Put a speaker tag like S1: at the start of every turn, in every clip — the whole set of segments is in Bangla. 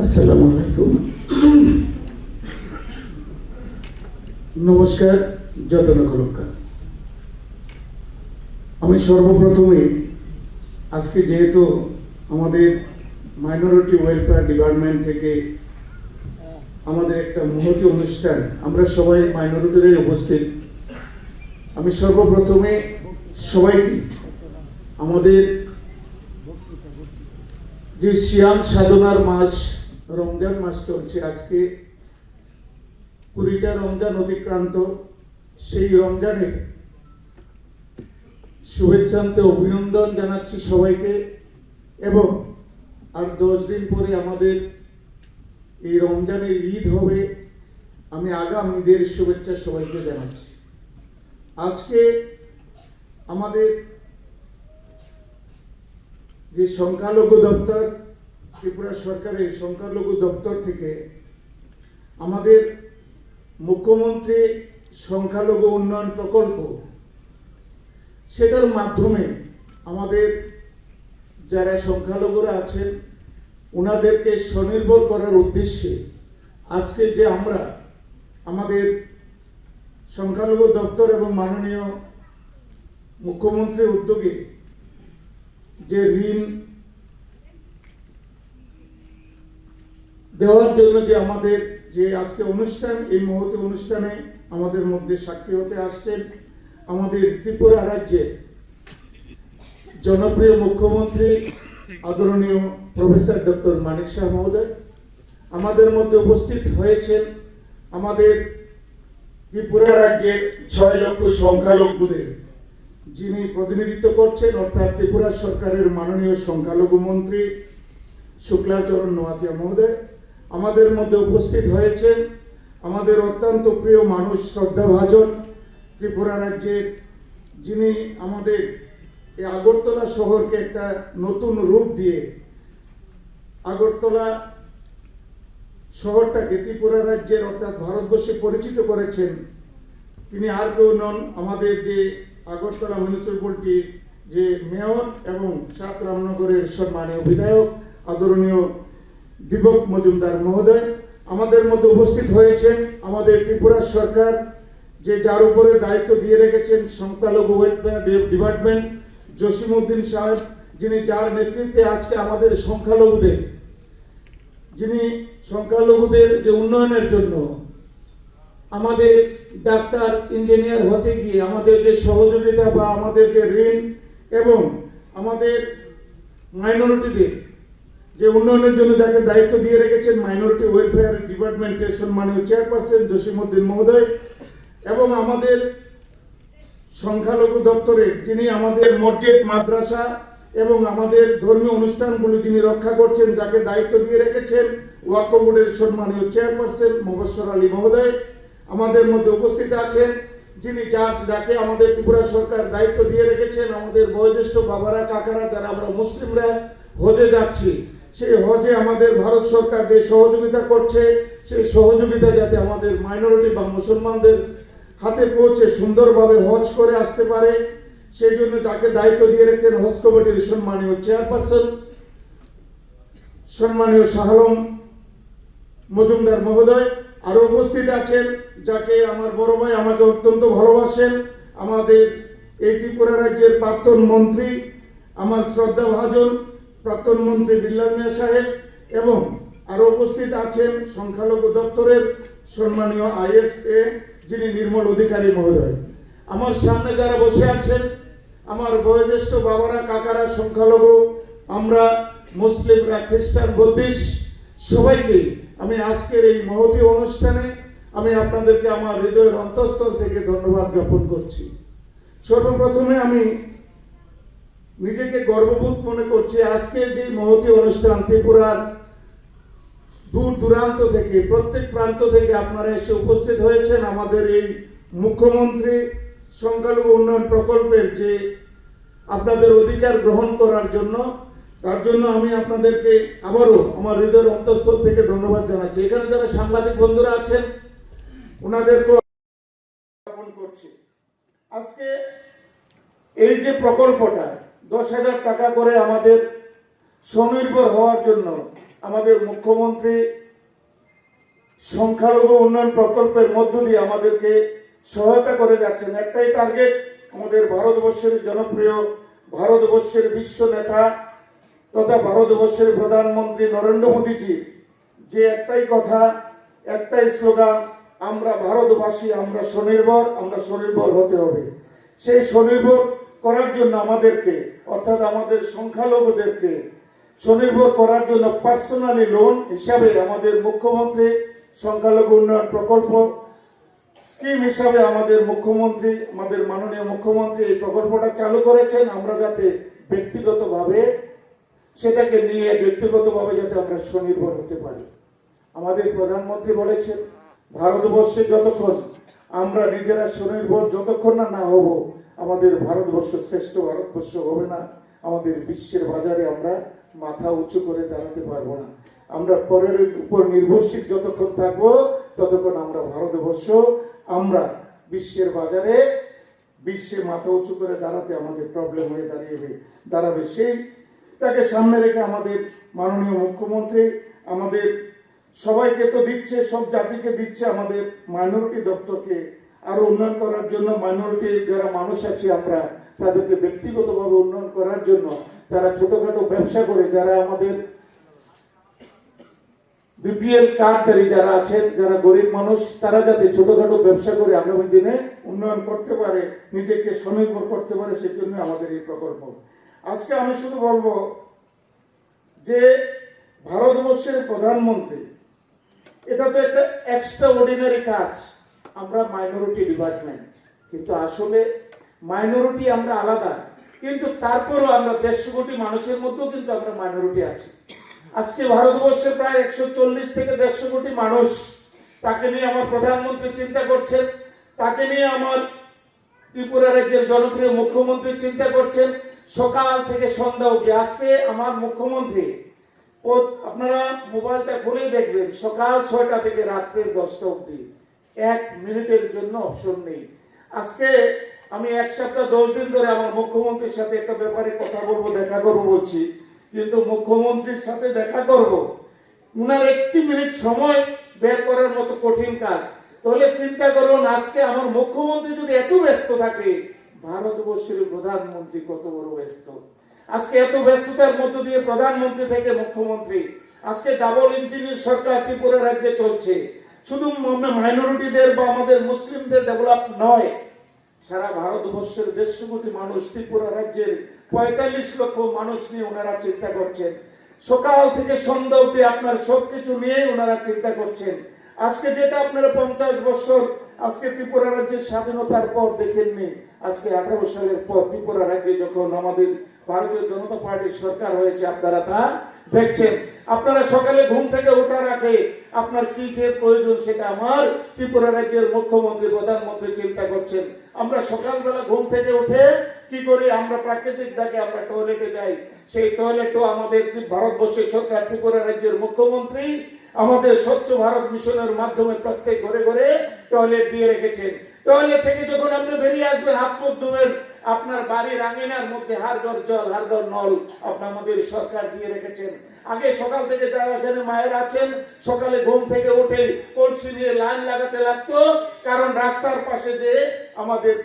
S1: আসসালামু আলাইকুম। নমস্কার, যতন করুকা। আমি সর্বপ্রথমে আজকে যেহেতু আমাদের মাইনরিটি ওয়েলফেয়ার ডিপার্টমেন্ট থেকে আমাদের একটা মহতি অনুষ্ঠান, আমরা সবাই মাইনরিটিরাই উপস্থিত। আমি সর্বপ্রথমে সবাইকে আমাদের যে সিয়াম সাধনার মাস রমজান মাস চলছে, আজকে 20টা রমজান অতিক্রান্ত। সেই রমজানের শুভেচ্ছান্তে অভিনন্দন জানাচ্ছি সবাইকে, এবং আর 10 দিন পরে আমাদের এই রমজানের ঈদ হবে। আমি আগাম ঈদের শুভেচ্ছা সবাইকে জানাচ্ছি। আজকে আমাদের যে সংখ্যালঘু দপ্তর, ত্রিপুরা সরকারের সংখ্যালঘু দপ্তর থেকে আমাদের মুখ্যমন্ত্রী সংখ্যালঘু উন্নয়ন প্রকল্প, সেটার মাধ্যমে আমাদের যারা সংখ্যালঘুরা আছেন ওনাদেরকে স্বনির্ভর করার উদ্দেশ্যে আজকে যে আমরা আমাদের সংখ্যালঘু দপ্তর এবং মাননীয় মুখ্যমন্ত্রীর উদ্যোগে যে ঋণ দেওয়ার জন্য যে আমাদের যে আজকে অনুষ্ঠান, এই মুহূর্তে অনুষ্ঠানে আমাদের মধ্যে সাক্ষী হতে আসছেন আমাদের ত্রিপুরা রাজ্যের জনপ্রিয় মুখ্যমন্ত্রী আদরণীয় প্রফেসর ডক্টর মানিক শাহ মহোদয়। আমাদের মধ্যে উপস্থিত হয়েছেন আমাদের ত্রিপুরা রাজ্যের 6 লক্ষ সংখ্যালঘুদের যিনি প্রতিনিধিত্ব করছেন, অর্থাৎ ত্রিপুরা সরকারের মাননীয় সংখ্যালঘু মন্ত্রী শুক্লাচরণ নোয়াতিয়া মহোদয়। আমাদের মধ্যে উপস্থিত হয়েছেন আমাদের অত্যন্ত প্রিয় মানুষ, শ্রদ্ধাভাজন ত্রিপুরা রাজ্যের, যিনি আমাদের এই আগরতলা শহরকে একটা নতুন রূপ দিয়ে আগরতলা শহরটাকে ত্রিপুরা রাজ্যের অর্থাৎ ভারতবর্ষে পরিচিত করেছেন। তিনি আর কেউ নন, আমাদের যে আগরতলা মিউনিসিপ্যালিটির যে মেয়র এবং 7 রামনগরের সম্মানীয় বিধায়ক আদরণীয় দীপক মজুমদার মহোদয়। আমাদের মধ্যে উপস্থিত হয়েছেন আমাদের ত্রিপুরা সরকার যে যার উপরে দায়িত্ব দিয়ে রেখেছেন সংখ্যালঘু ওয়েলফেয়ার ডিপার্টমেন্ট, জসিমউদ্দিন সাহেব, যিনি যার নেতৃত্বে আজকে আমাদের সংখ্যালঘুদের যে উন্নয়নের জন্য আমাদের ডাক্তার ইঞ্জিনিয়ার হতে গিয়ে আমাদের যে সহযোগিতা বা আমাদের যে ঋণ এবং আমাদের মাইনরিটিদের যে উন্নয়নের জন্য যাকে দায়িত্ব দিয়ে রেখেছেন মাইনরিটি ওয়েলফেয়ার ডিপার্টমেন্টের সম্মানীয় চেয়ারপারসন জসিমউদ্দিন মহোদয়, এবং আমাদের সংখ্যালঘু দপ্তরে যিনি আমাদের মসজিদ, মাদ্রাসা এবং আমাদের ধর্মীয় অনুষ্ঠানগুলি যিনি রক্ষা করছেন, যাকে দায়িত্ব দিয়ে রেখেছেন ওয়াকফ বোর্ডের সম্মানীয় চেয়ারপারসন মোবাশ্শর আলী মহোদয়। আমাদের মধ্যে উপস্থিত আছেন যিনি যাকে আমাদের ত্রিপুরা সরকার দায়িত্ব দিয়ে রেখেছেন আমাদের বয়োজ্যেষ্ঠ বাবারা, কাকারা, যারা আমরা মুসলিমরা হজে যাচ্ছি, সেই হজে আমাদের ভারত সরকার যে সহযোগিতা করছে, সেই সহযোগিতা যাতে আমাদের মাইনরিটি বা মুসলমানদের হাতে পৌঁছে সুন্দরভাবে হজ করে আসতে পারে, সেই জন্য তাকে দায়িত্ব দিয়ে রেখেছেন হজ কমিটির সম্মানীয় চেয়ারপারসন সম্মানীয় শাহ আলম মজুমদার মহোদয়। আরো উপস্থিত আছেন যাকে আমার বড় ভাই, আমাকে অত্যন্ত ভালোবাসেন, আমাদের এই ত্রিপুরা রাজ্যের প্রাক্তন মন্ত্রী, আমার শ্রদ্ধাভাজন প্রাক্তন মন্ত্রী বিল্লাল মিয়া সাহেব, এবং আরো উপস্থিত আছেন সংখ্যালঘু দপ্তরের সম্মানীয় ISA যিনি নির্মল অধিকারী মহোদয়। আমার সামনে যারা বসে আছেন আমার বয়োজ্যেষ্ঠ বাবারা, কাকারা, সংখ্যালঘু, আমরা মুসলিমরা, খ্রিস্টান, বৌদ্ধিস্ট, সবাইকে আমি আজকের এই মহতী অনুষ্ঠানে আমি আপনাদেরকে আমার হৃদয়ের অন্তঃস্থল থেকে ধন্যবাদ জ্ঞাপন করছি। সর্বপ্রথমে আমি নিজেকে গর্ববোধ মনে করছি আজকের যে মহতী অনুষ্ঠান, ত্রিপুরার দূর দূরান্ত থেকে, প্রত্যেক প্রান্ত থেকে আপনারা এসে উপস্থিত হয়েছেন আমাদের এই মুখ্যমন্ত্রী সংখ্যালঘু উন্নয়ন প্রকল্পের যে আপনাদের অধিকার গ্রহণ করার জন্য। তার জন্য আমি আপনাদেরকে আবারও আমার হৃদয়ের অন্তঃস্থল থেকে ধন্যবাদ জানাচ্ছি। এখানে যারা সাংবাদিক বন্ধুরা আছেন ওনাদেরকেও জ্ঞাপন করছি। আজকে এই যে প্রকল্পটা 10,000 টাকা করে আমাদের স্বনির্ভর হওয়ার জন্য আমাদের মুখ্যমন্ত্রী সংখ্যালঘু উন্নয়ন প্রকল্পের মধ্য দিয়ে আমাদেরকে সহায়তা করে যাচ্ছেন। একটাই টার্গেট, আমাদের ভারতবর্ষের জনপ্রিয়, ভারতবর্ষের বিশ্ব নেতা তথা ভারতবর্ষের প্রধানমন্ত্রী নরেন্দ্র মোদীজি যে একটাই কথা, একটাই স্লোগান, আমরা ভারতবাসী, আমরা স্বনির্ভর হতে হবে। সেই স্বনির্ভর করার জন্য আমাদেরকে, অর্থাৎ আমাদের সংখ্যালঘুদেরকে স্বনির্ভর করার জন্য পার্সোনালি লোন হিসাবে আমাদের মুখ্যমন্ত্রী সংখ্যালঘু উন্নয়ন প্রকল্প স্কিম হিসাবে আমাদের মুখ্যমন্ত্রী, আমাদের মাননীয় মুখ্যমন্ত্রী এই প্রকল্পটা চালু করেছেন। আমরা যাতে ব্যক্তিগতভাবে সেটাকে নিয়ে ব্যক্তিগতভাবে যাতে আমরা স্বনির্ভর হতে পারি। আমাদের প্রধানমন্ত্রী বলেছেন, ভারতবর্ষে যতক্ষণ আমরা নিজেরা স্বনির্ভর যতক্ষণ না হব, আমাদের ভারতবর্ষ শ্রেষ্ঠ ভারতবর্ষ হবে না, আমাদের বিশ্বের বাজারে আমরা মাথা উঁচু করে দাঁড়াতে পারবো না। আমরা পরের উপর নির্ভরশীল যতক্ষণ থাকবো, ততক্ষণ আমরা ভারতবর্ষ, আমরা বিশ্বের বাজারে বিশ্বে মাথা উঁচু করে দাঁড়াতে আমাদের প্রবলেম হয়ে দাঁড়াবে। সেই তাকে সামনে রেখে আমাদের মাননীয় মুখ্যমন্ত্রী আমাদের সবাইকে তো দিচ্ছে, সব জাতিকে দিচ্ছে, আমাদের মাইনরিটি দপ্তরকে আরো উন্নয়ন করার জন্য, মাইনরিটি যারা মানুষ আছে আমরা তাদেরকে ব্যক্তিগতভাবে উন্নয়ন করার জন্য, তারা ছোটখাটো ব্যবসা করে, যারা আমাদের বিপিএল কার্ডধারী যারা আছেন, যারা গরিব মানুষ, তারা যাতে ছোটখাটো ব্যবসা করে আগামী দিনে উন্নয়ন করতে পারে, নিজেকে স্বনির্ভর করতে পারে, সেজন্য আমাদের এই প্রকল্প। আজকে আমি শুধু বলবো যে ভারতবর্ষের প্রধানমন্ত্রী, এটা তো একটা এক্সট্রা অর্ডিনারি কাজ। আমরা মাইনরিটি ডিপার্টমেন্ট, কিন্তু আসলে মাইনরিটি আমরা আলাদা, কিন্তু তারপরও আমরা 150 কোটি মানুষের মধ্যেও কিন্তু আমরা মাইনরিটি আছি। আজকে ভারতবর্ষে প্রায় 140 থেকে 150 কোটি মানুষ, তাকে নিয়ে আমার প্রধানমন্ত্রী চিন্তা করছেন, তাকে নিয়ে আমার ত্রিপুরা রাজ্যের জনপ্রিয় মুখ্যমন্ত্রী চিন্তা করছেন। সকাল থেকে সন্ধ্যা অবধি আজকে আমার মুখ্যমন্ত্রী, আপনারা মোবাইলটা খুলে দেখবেন, সকাল 6টা থেকে রাত্রের 10টা অবধি 1 মিনিটের জন্য অপশন নেই। আজকে আমি 1 সপ্তাহ 10 দিন ধরে আমার মুখ্যমন্ত্রীর সাথে একটা ব্যাপারে কথা বলবো, দেখা করবো বলছি, কিন্তু মুখ্যমন্ত্রীর সাথে দেখা করব, উনার 1 মিনিট সময় বের করার মতো কঠিন কাজ। তাহলে চিন্তা করুন, আজকে আমার মুখ্যমন্ত্রী যদি এত ব্যস্ত থাকে, ভারতবর্ষের প্রধানমন্ত্রী কত বড় ব্যস্ত। আজকে এত ব্যস্ততার মধ্য দিয়ে প্রধানমন্ত্রী থেকে মুখ্যমন্ত্রী, আজকে ডাবল ইঞ্জিনের সরকার ত্রিপুরা রাজ্যে চলছে। শুধু মাইনরিটিদের বা আমাদের মুসলিমদের ডেভেলপ নয়, সারা ভারতবর্ষের 150 কোটি মানুষ, ত্রিপুরা রাজ্যের 45 লক্ষ মানুষ নিয়ে ওনারা চিন্তা করছেন। সকাল থেকে সন্ধ্যা অবধি আপনার সবকিছু নিয়ে ওনারা চিন্তা করছেন। আজকে যেটা আপনারা 50 বছর আজকে ত্রিপুরা রাজ্যের স্বাধীনতার পর দেখেননি, আজকে 18 সালের পর ত্রিপুরা রাজ্যে যখন আমাদের ভারতীয় জনতা পার্টির সরকার হয়েছে, আপনারা তা দেখছেন। আপনারা সকালে ঘুম থেকে ওঠার আগে আপনার কি যে প্রয়োজন, সেটা আমার ত্রিপুরা রাজ্যের মুখ্যমন্ত্রী, প্রধানমন্ত্রী চিন্তা করছেন। আমরা সকালবেলা ঘুম থেকে উঠে কি করি, আমরা প্রাকৃতিক ডাকে আমরা টয়লেটে যাই। সেই টয়লেটও আমাদের ভারতবর্ষের সরকার, ত্রিপুরা রাজ্যের মুখ্যমন্ত্রী আমাদের স্বচ্ছ ভারত মিশনের মাধ্যমে প্রত্যেক ঘরে ঘরে টয়লেট দিয়ে রেখেছেন। টয়লেট থেকে যখন আপনি বেরিয়ে আসবেন, হাত মুখ ধুবেন, আপনার বাড়ির আঙিনার মধ্যে হাড়গড় জল, হাড়গড় নল আমাদের সরকার দিয়ে রেখেছেন। আগে সকাল থেকে যারা এখানে মায়ের আছেন, সকালে ঘুম থেকে উঠে কলসি নিয়ে লাইন লাগাতে লাগতো, কারণ রাস্তার পাশে যে আমাদের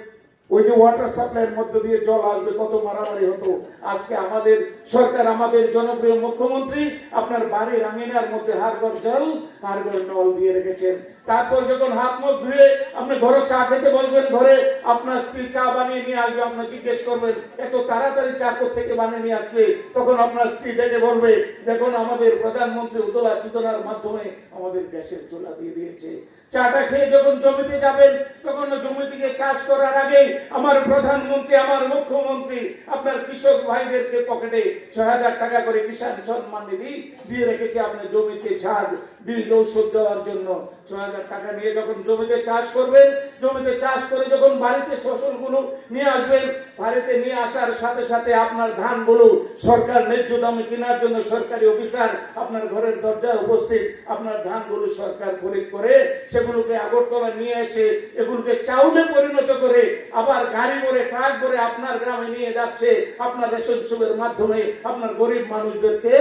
S1: ওই যে ওয়াটার সাপ্লাইয়ের মধ্যে দিয়ে জল আসবে, কত মারামারি হতো। আজকে আমাদের সরকার, আমাদের জনপ্রিয় মুখ্যমন্ত্রী আপনার বাড়ির আঙিনার মধ্যে হাড়গড় জল, হাড়গড় নল দিয়ে রেখেছেন। তারপর যখন হাত মুখ ধুয়ে আপনি ঘরে চা খেতে বসবেন, ঘরে আপনার স্ত্রী চা বানিয়ে নিয়ে আসবে, আপনি জিজ্ঞেস করবেন এত তাড়াতাড়ি চা থেকে বানিয়ে নিয়ে আসলে, তখন আপনার স্ত্রী ডেকে বলবে, দেখুন আমাদের প্রধানমন্ত্রী উজ্জ্বলা যোজনার মাধ্যমে আমাদের গ্যাসের চুলা দিয়ে দিয়েছে। চাটা খেয়ে যখন জমিতে যাবেন, তখন জমিতে গিয়ে চাষ করার আগে আমার প্রধানমন্ত্রী, আমার মুখ্যমন্ত্রী আপনার কৃষক ভাইদেরকে পকেটে 6,000 টাকা করে কিষাণ সম্মান নিধি দিয়ে রেখেছে। আপনি জমিতে সার, বীজ, ঔষধ দেওয়ার জন্য 6,000 টাকা নিয়ে যখন জমিতে চাষ করবেন, জমিতে চাষ করে যখন বাড়িতে ফসলগুলো নিয়ে আসবেন, বাড়িতে নিয়ে আসার সাথে সাথে আপনার ধানগুলো সরকার ন্যায্য দামে কেনার জন্য সরকারি অফিসার আপনার ঘরের দরজায় উপস্থিত, আপনার ধানগুলো সরকার খরিদ করে সেগুলোকে আগরতলা নিয়ে এসে এগুলোকে চাউলে পরিণত করে আবার গাড়ি করে, ট্রাক করে আপনার গ্রামে নিয়ে যাচ্ছে। আপনার রেশন শপের মাধ্যমে আপনার গরিব মানুষদেরকে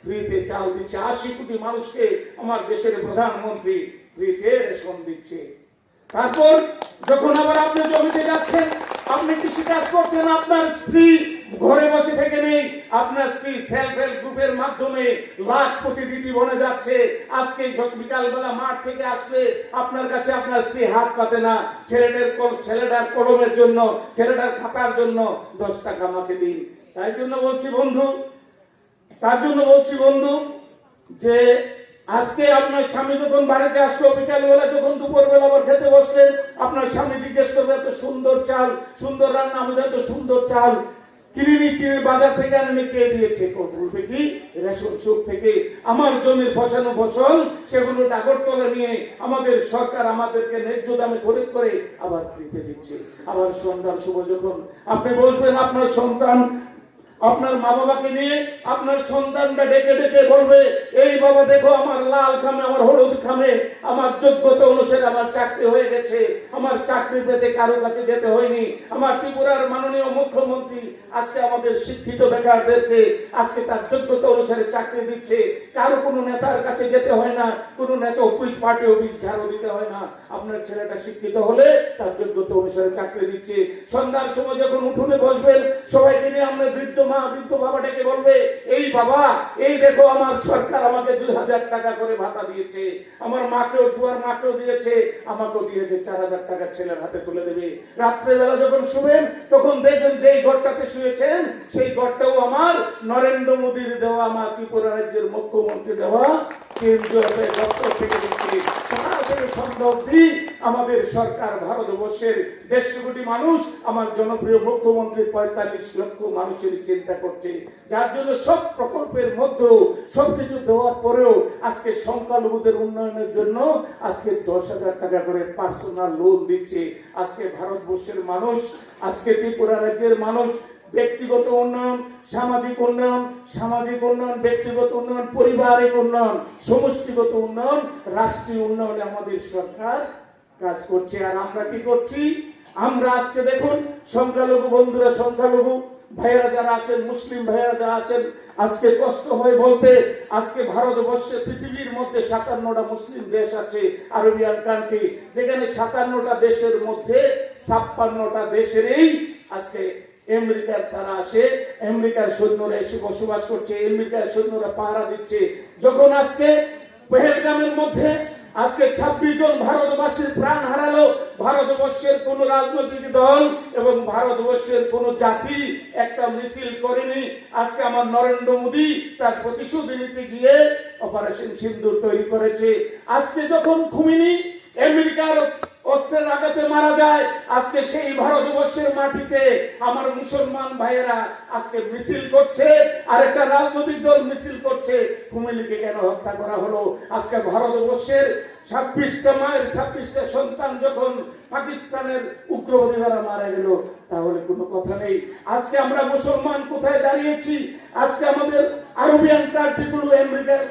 S1: ফ্রিতে চাল দিচ্ছে, 80 কোটি মানুষকে আমার দেশের প্রধানমন্ত্রী ফ্রিতে রেশন দিচ্ছে। তারপর যখন আবার আপনি জমিতে যাচ্ছেন, আপনি কৃষিকাজ করছেন, আপনার স্ত্রী ঘরে বসে থেকে নেই, আপনার স্ত্রী সেলফ হেল্প গ্রুপের মাধ্যমে লাখপতি দিদি বনে যাচ্ছে। আজকে বিকালবেলা মাঠ থেকে আসলে আপনার কাছে আপনার স্ত্রী হাত পাতে না, ছেলেটার কলমের জন্য, ছেলেটার খাতার জন্য 10 টাকা আমাকে দিন। তার জন্য বলছি বন্ধু যে আজকে আপনার স্বামী যখন বাড়িতে আসলো, বিকালবেলা যখন দুপুরবেলা আবার খেতে বসলেন, আপনার স্বামী জিজ্ঞেস করবে এত সুন্দর চাল, সুন্দর রান্না, আমাদের এত সুন্দর চাল কিনে নিচ্ছি বাজার থেকে, আনে কে দিয়েছে? বলবে কি রেশন শপ থেকে। আমার জমির ফসানো ফসল সেগুলো আগরতলা নিয়ে আমাদের সরকার আমাদেরকে ন্যায্য দামে খরিদ করে আবার ফ্রিতে দিচ্ছে। আবার সন্ধ্যার সময় যখন আপনি বসবেন, আপনার সন্তান আপনার মা বাবাকে নিয়ে আপনার সন্তানটা ডেকে ডেকে বলবে, এই বাবা দেখো আমার লাল খামে, আমার হলুদ খামে, আমার যোগ্যতা অনুসারে আমার চাকরি হয়ে গেছে, আমার চাকরি পেতে কারো কাছে যেতে হয়নি। আমার ত্রিপুরার মাননীয় মুখ্যমন্ত্রী আজকে আমাদের শিক্ষিত বেকারদেরকে আজকে তার যোগ্যতা অনুসারে চাকরি দিচ্ছে। কারো কোনো নেতার কাছে যেতে হয় না, কোনো নেতা অফিস পার্টি অফিস ঝাড়ু দিতে হয় না। আপনার ছেলেটা শিক্ষিত হলে তার যোগ্যতা অনুসারে চাকরি দিচ্ছে। সন্ধ্যার সময় যখন উঠোনে বসবেন, সবাইকে নিয়ে আপনার বৃদ্ধ মা বৃদ্ধ বাবা ডেকে বলবে, এই বাবা এই দেখো আমার সরকার আমাকে 2000 টাকা করে ভাতা দিয়েছে, আমার মাকেও তোমার মাকেও দিয়েছে, আমাকেও দিয়েছে 4000 টাকা ছেলের হাতে তুলে দেবে। রাত্রেবেলা যখন শুবেন তখন দেখবেন যে এই ঘরটাতে শুয়েছেন সেই ঘরটাও আমার নরেন্দ্র মোদীর দেওয়া, আমার ত্রিপুরা রাজ্যের মুখ্যমন্ত্রী দেওয়া কেন্দ্রীয় দপ্তর থেকে দিচ্ছে। সকাল থেকে সন্ধ্যা অবধি আমাদের সরকার ভারতবর্ষের 150 কোটি মানুষ আমার জনপ্রিয় মুখ্যমন্ত্রী 45 লক্ষ মানুষের চিন্তা করছে, যার জন্য সব প্রকল্পের মধ্যে সবকিছু দেওয়ার পরেও আজকে সংখ্যালঘুদের উন্নয়নের জন্য আজকে 10,000 টাকা করে পার্সোনাল লোন দিচ্ছে। আজকে ভারতবর্ষের মানুষ, আজকে ত্রিপুরা রাজ্যের মানুষ ব্যক্তিগত উন্নয়ন, সামাজিক উন্নয়ন, ব্যক্তিগত উন্নয়ন, পারিবারিক উন্নয়ন, সমষ্টিগত উন্নয়ন, রাষ্ট্রীয় উন্নয়নে আমাদের সরকার কাজ করছে। আর আমরা কি করছি? আমরা আজকে দেখুন সংখ্যালঘু বন্ধুরা, সংখ্যালঘু ভাইয়েরা যারা আছেন, মুসলিম ভাইয়েরা যারা আছেন, আজকে কষ্ট হয় বলতে, আজকে ভারতবর্ষে পৃথিবীর মধ্যে 57টা মুসলিম দেশ আছে, আরবিয়ান কান্ট্রি, যেখানে 57টা দেশের মধ্যে 56টা দেশেরই আজকে আমেরিকার তারা আসে, আমেরিকার সৈন্যরা এসে বসবাস করছে, আমেরিকার সৈন্যরা পাহারা দিচ্ছে। যখন আজকে পেহেলগামের মধ্যে আজকে 26 জন ভারতবাসীর প্রাণ হারালো, ভারতবর্ষের কোন রাজনৈতিক দল এবং ভারতবর্ষের কোন জাতি একটা মিছিল করেনি। আজকে আমার নরেন্দ্র মোদী তার প্রতিশোধ নিতে গিয়ে অপারেশন সিন্দুর তৈরি করেছে। আজকে যখন খুমিনি আমেরিকার অস্ত্রের আঘাতে মারা যায়, আজকে সেই ভারতবর্ষের মাটিতে আমার মুসলমান ভাইয়েরা আজকে মিছিল করছে, আর একটা রাজনৈতিক দল মিছিল করছে খুমিনিকে কেন হত্যা করা হলো। আজকে ভারতবর্ষের 26টা মায়ের 26টা সন্তান যখন পাকিস্তানের উগ্রবাদী দ্বারা মারা গেল, তাহলে কোনো কথা নেই। আজকে আমরা মুসলমান কোথায় দাঁড়িয়েছি? আজকে আমাদের আরবিয়ান কান্ট্রিগুলো আমেরিকার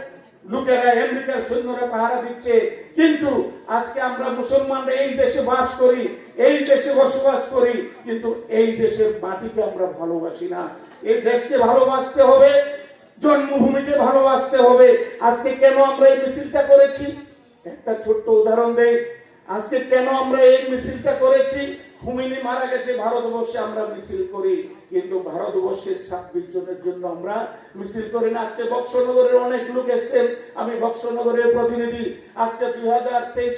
S1: লোকেরা, আমেরিকার সৈন্যরা পাহারা দিচ্ছে, কিন্তু আজকে আমরা মুসলমানরা এই দেশে বাস করি, এই দেশে বসবাস করি, কিন্তু এই দেশের মাটিকে আমরা ভালোবাসি না। এই দেশকে ভালোবাসতে হবে, জন্মভূমিকে ভালোবাসতে হবে। আজকে কেন আমরা এই মিছিলটা করেছি? একটা ছোট্ট উদাহরণ দেই। আজকে কেন আমরা এই মিছিলটা করেছি? খুমিনি মারা গেছে ভারতবর্ষে, আমরা মিছিল করি, কিন্তু ভারতবর্ষের 26 জনের জন্য আমরা মিছিল করি না। আজকে বক্সনগরের অনেক লোক এসেছেন, আমি বক্সনগরের প্রতিনিধি। আজকে 2023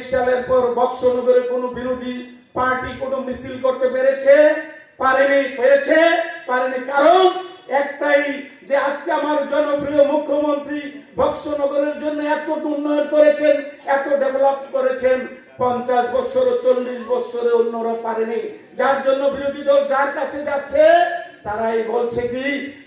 S1: সালের পর বক্সনগরে কোন বিরোধী পার্টি কোন মিছিল করতে পেরেছে? পারেনি। কারণ একটাই, যে আজকে আমার জনপ্রিয় মুখ্যমন্ত্রী বক্সনগরের জন্য এত উন্নয়ন করেছেন, এত ডেভেলপ করেছেন, 50 বছর 40 বছরে অন্যরা পারেনি। যার জন্য বিরোধী দল যার কাছে যাচ্ছে তারাই বলছে কি,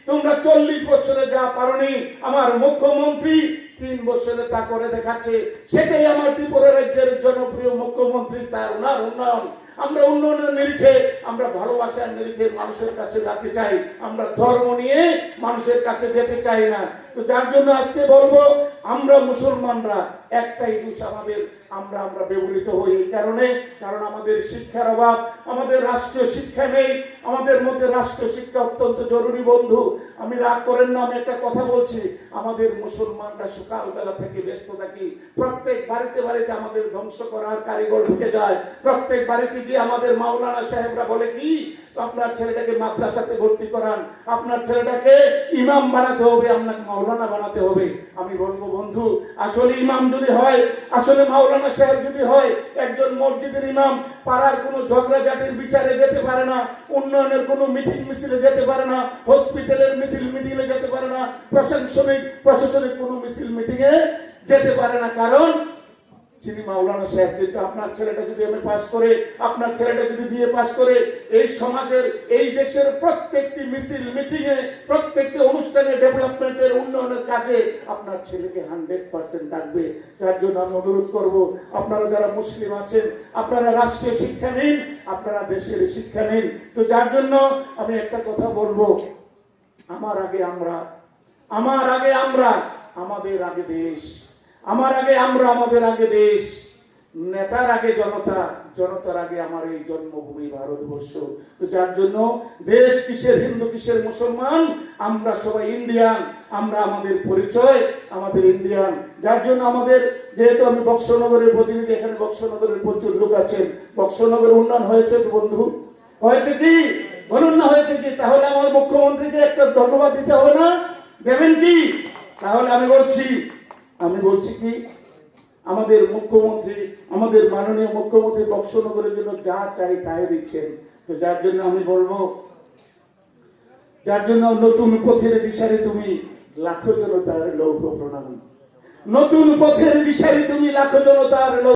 S1: তোমরা 40 বছরে যা পারোনি, আমার মুখ্যমন্ত্রী 3 বছরে তা করে দেখাচ্ছে। সেটাই আমার ত্রিপুরা রাজ্যের জনপ্রিয় মুখ্যমন্ত্রী, তার ওনার উন্নয়ন। আমরা উন্নয়নের নিরিখে, আমরা ভালোবাসার নিরিখে মানুষের কাছে যেতে চাই, আমরা ধর্ম নিয়ে মানুষের কাছে যেতে চাই না। তো যার জন্য আজকে বলবো, আমরা মুসলমানরা একটাই দোষ আমাদের, আমরা ব্যবহৃত হই এই কারণে, কারণ আমাদের শিক্ষার অভাব, আমাদের রাষ্ট্রীয় শিক্ষা নেই, আমাদের মধ্যে রাষ্ট্রীয় শিক্ষা অত্যন্ত জরুরি। বন্ধু, আমি রাগ করেন না, আমি একটা কথা বলছি, আমাদের মুসলমানরা সকালবেলা থেকে ব্যস্ত থাকি, প্রত্যেক বাড়িতে বাড়িতে আমাদের ধ্বংস করার কারিগর ঢুকে যায়, প্রত্যেক বাড়িতে গিয়ে আমাদের মাওলানা সাহেবরা বলে কি, তো আপনার ছেলেটাকে মাদ্রাসাতে ভর্তি করান, আপনার ছেলেটাকে ইমাম বানাতে হবে, আপনাকে মাওলানা বানাতে হবে। আমি বলবো বন্ধু, আসলে ইমাম যদি হয়, আসলে মাওলানা সাহেব যদি হয়, একজন মসজিদের ইমাম পাড়ার কোনো ঝগড়াঝাটির বিচারে যেতে পারে না, উন্নয়নের কোনো মিটিং মিছিলে যেতে পারে না, হসপিটালের মিটিংয়ে যেতে পারে না, প্রশাসনিক কোনো মিছিল মিটিংয়ে যেতে পারে না, কারণ তিনি মাওলানা সাহেব। কিন্তু আপনার ছেলেটা যদি এমএ পাস করে, আপনার ছেলেটা যদি বিএ পাস করে, এই সমাজের, এই দেশের প্রত্যেকটি মিছিল মিটিংয়ে, প্রত্যেকটি অনুষ্ঠানে, ডেভেলপমেন্টের, উন্নয়নের কাজে আপনার ছেলেকে 100% ডাকবে। যার জন্য আমি অনুরোধ করব, আপনারা যারা মুসলিম আছেন, আপনারা রাষ্ট্রীয় শিক্ষা নিন, আপনারা দেশের শিক্ষা নিন। তো যার জন্য আমি একটা কথা বলবো, আমার আগে আমরা, আমাদের আগে দেশ, আমাদের আগে দেশ, নেতার আগে জনতা, জনতার আগে আমার এই জন্মভূমি ভারতবর্ষ। তো যার জন্য দেশ কিসের হিন্দু কিসের মুসলমান, আমরা সবাই ইন্ডিয়ান, আমরা আমাদের পরিচয় আমাদের ইন্ডিয়ান। যার জন্য আমাদের, যেহেতু আমি বক্সনগরের প্রতিনিধি, এখানে বক্সনগরের প্রচুর লোক আছেন, বক্সনগর উন্নয়ন হয়েছে তো বন্ধু, হয়েছে কি বলুন না, হয়েছে কি? তাহলে আমার মুখ্যমন্ত্রীকে একটা ধন্যবাদ দিতে হবে না? দেবেন কি? তাহলে আমি বলছি কি, আমাদের মুখ্যমন্ত্রী, আমাদের মাননীয় মুখ্যমন্ত্রী বক্সনগরের জন্য যা চাই তাই দিচ্ছেন। তো যার জন্য আমি বলবো, যার জন্য নতুন পথের দিশারি তুমি, লাখো জনতার লৌহ প্রণাম। নতুন পথের দিশারি তুমি, লাখো জনতার